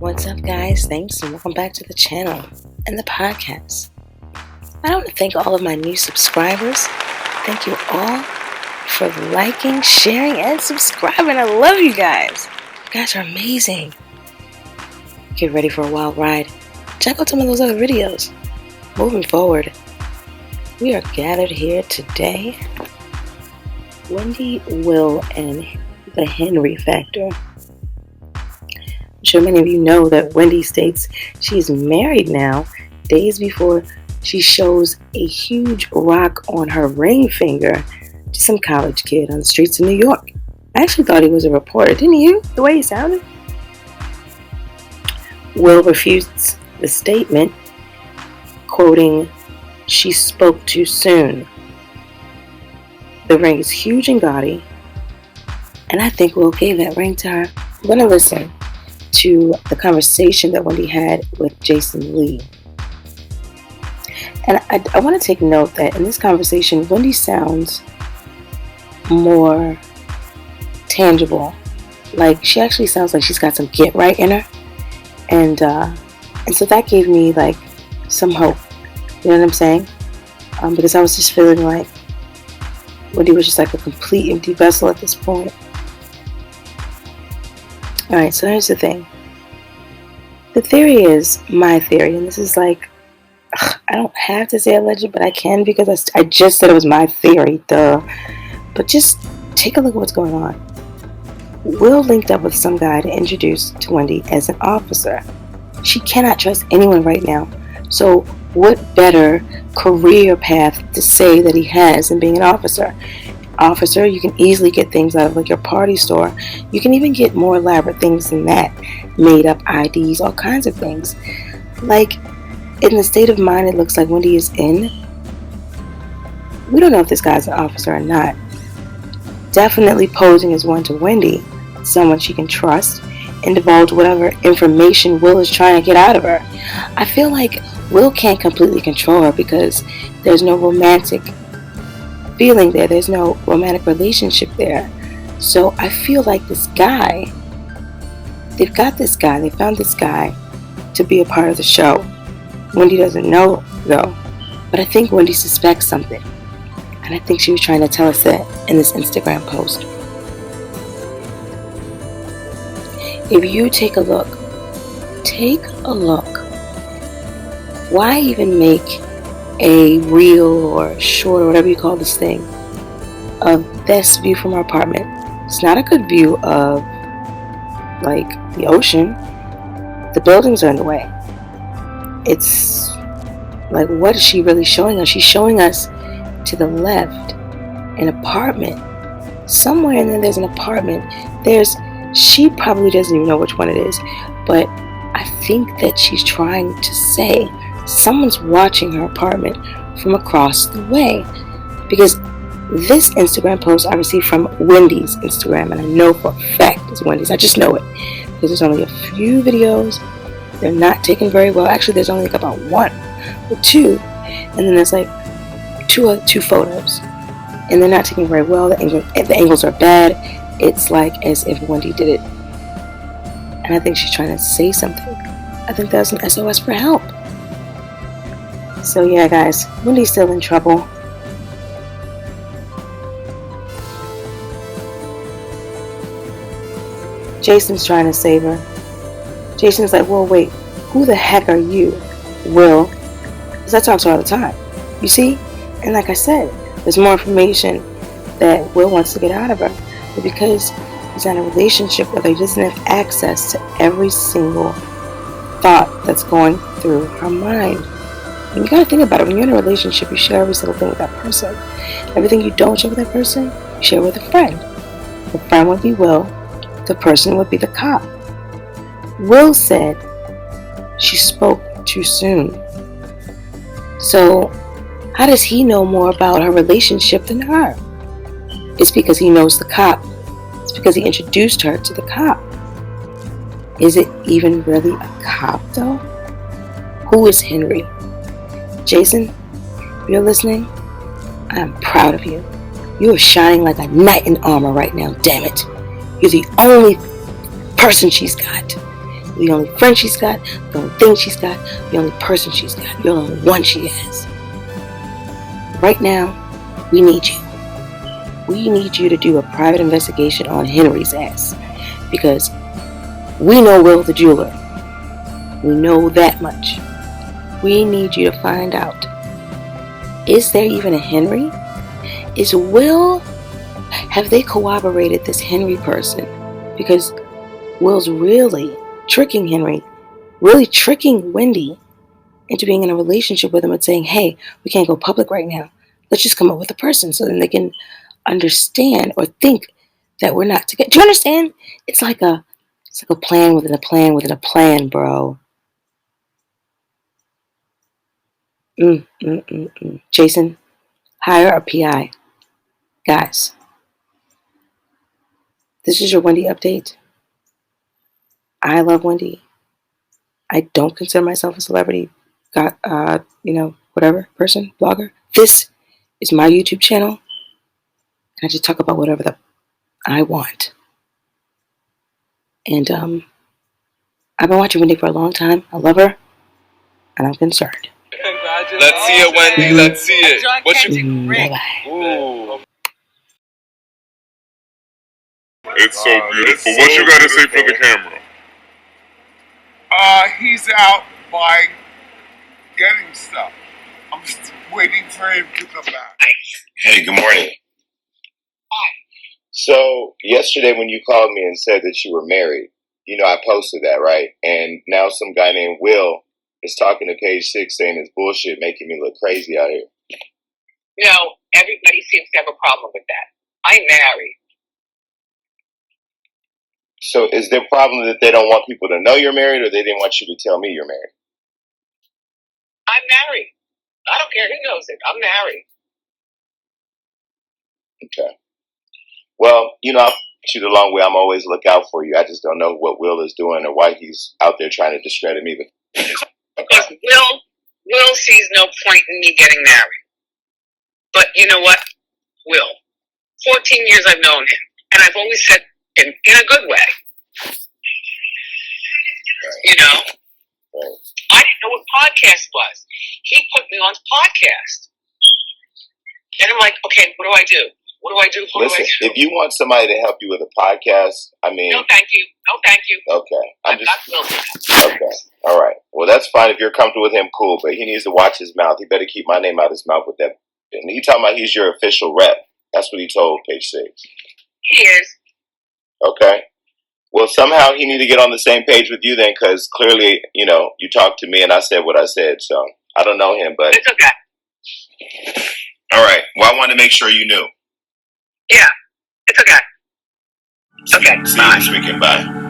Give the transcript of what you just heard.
What's up, guys? Thanks, and welcome back to the channel and the podcast. I want to thank all of my new subscribers. Thank you all for liking, sharing, and subscribing. I love you guys. You guys are amazing. Get ready for a wild ride. Check out some of those other videos. Moving forward, we are gathered here today. Wendy, Will, and the Henry factor. I'm sure many of you know that Wendy states she's married now, days before she shows a huge rock on her ring finger to some college kid on the streets of New York. I actually thought he was a reporter, didn't you? The way he sounded. Will refutes the statement, quoting, "She spoke too soon." The ring is huge and gaudy, and I think Will gave that ring to her. I'm going to listen to the conversation that Wendy had with Jason Lee. And I want to take note that in this conversation, Wendy sounds more tangible. Like, she actually sounds like she's got some get right in her. And so that gave me, like, some hope. You know what I'm saying? Because I was just feeling like Wendy was just like a complete empty vessel at this point. Alright, so here's the thing. The theory is my theory, and this is like, I don't have to say alleged, but I can because I just said it was my theory, duh. But just take a look at what's going on. Will linked up with some guy to introduce to Wendy as an officer. She cannot trust anyone right now. So what better career path to say that he has than being an officer? Officer, you can easily get things out of like your party store. You can even get more elaborate things than that. Made up IDs, all kinds of things. Like, in the state of mind it looks like Wendy is in, we don't know if this guy's an officer or not. Definitely posing as one to Wendy, someone she can trust, and divulge whatever information Will is trying to get out of her. I feel like Will can't completely control her because there's no romantic feeling there. There's no romantic relationship there. So I feel like this guy, they found this guy to be a part of the show. Wendy doesn't know, though, but I think Wendy suspects something. And I think she was trying to tell us that in this Instagram post. If you take a look. Why even make a reel or short or whatever you call this thing of this view from our apartment? It's not a good view of like the ocean. The buildings are in the way. It's like, what is she really showing us? She's showing us to the left an apartment. Somewhere in there there's an apartment. She probably doesn't even know which one it is, but I think that she's trying to say someone's watching her apartment from across the way. Because this Instagram post I received from Wendy's Instagram, and I know for a fact it's Wendy's. I just know it because there's only a few videos. They're not taken very well. Actually, there's only like about one or two, and then there's like two photos, and they're not taken very well. The angles are bad. It's like as if Wendy did it, and I think she's trying to say something. I think that's an SOS for help. So yeah, guys, Wendy's still in trouble. Jason's trying to save her. Jason's like, well, wait, who the heck are you, Will? Because I talk to her all the time. You see? And like I said, there's more information that Will wants to get out of her. But because he's in a relationship with her, he doesn't have access to every single thought that's going through her mind. And you gotta think about it. When you're in a relationship, you share every single thing with that person. Everything you don't share with that person, you share with a friend. The friend would be Will. The person would be the cop. Will said she spoke too soon. So how does he know more about her relationship than her? It's because he knows the cop. It's because he introduced her to the cop. Is it even really a cop, though? Who is Henry? Jason, if you're listening, I'm proud of you. You are shining like a knight in armor right now, damn it. You're the only person she's got. the only friend she's got, the only thing she's got, the only person she's got, the only one she has. Right now, we need you. We need you to do a private investigation on Henry's ass, because we know Will the jeweler. We know that much. We need you to find out, is there even a Henry? Is Will, have they corroborated this Henry person? Because Will's really tricking Henry, really tricking Wendy into being in a relationship with him and saying, hey, we can't go public right now. Let's just come up with a person so then they can understand or think that we're not together. Do you understand? It's like a plan within a plan within a plan, bro. Jason, hire a PI. Guys, this is your Wendy update. I love Wendy. I don't consider myself a celebrity, whatever, person, blogger. This is my YouTube channel, and I just talk about whatever I want. And I've been watching Wendy for a long time. I love her, and I'm concerned. Let's see it, Wendy. Let's see it. Bye-bye. Ooh. It's so beautiful. What you gotta say for the camera? He's out buying, getting stuff. I'm just waiting for him to come back. Hey, good morning. Hi. So, yesterday when you called me and said that you were married, I posted that, right? And now some guy named Will is talking to Page 6 saying it's bullshit, making me look crazy out here. No, everybody seems to have a problem with that. I'm married. So, is their problem that they don't want people to know you're married, or they didn't want you to tell me you're married? I'm married. I don't care who knows it. I'm married. Okay. Well, I'll get you the long way. I'm always look out for you. I just don't know what Will is doing or why he's out there trying to discredit me. Because Will sees no point in me getting married. But you know what? Will. 14 years I've known him. And I've always said in a good way. Right. Right. I didn't know what podcast was. He put me on podcast. And I'm like, okay, what do I do? What do I do? Listen, if you want somebody to help you with a podcast, No, thank you. No, thank you. Okay. I'm not willing. Okay. All right. Well, that's fine. If you're comfortable with him, cool. But he needs to watch his mouth. He better keep my name out of his mouth with that. And he talking about he's your official rep. That's what he told Page 6. He is. Okay. Well, somehow he need to get on the same page with you then, because clearly, you talked to me and I said what I said. So I don't know him, but it's okay. All right. Well, I wanted to make sure you knew. Yeah, it's okay. Okay. See you this weekend. Bye.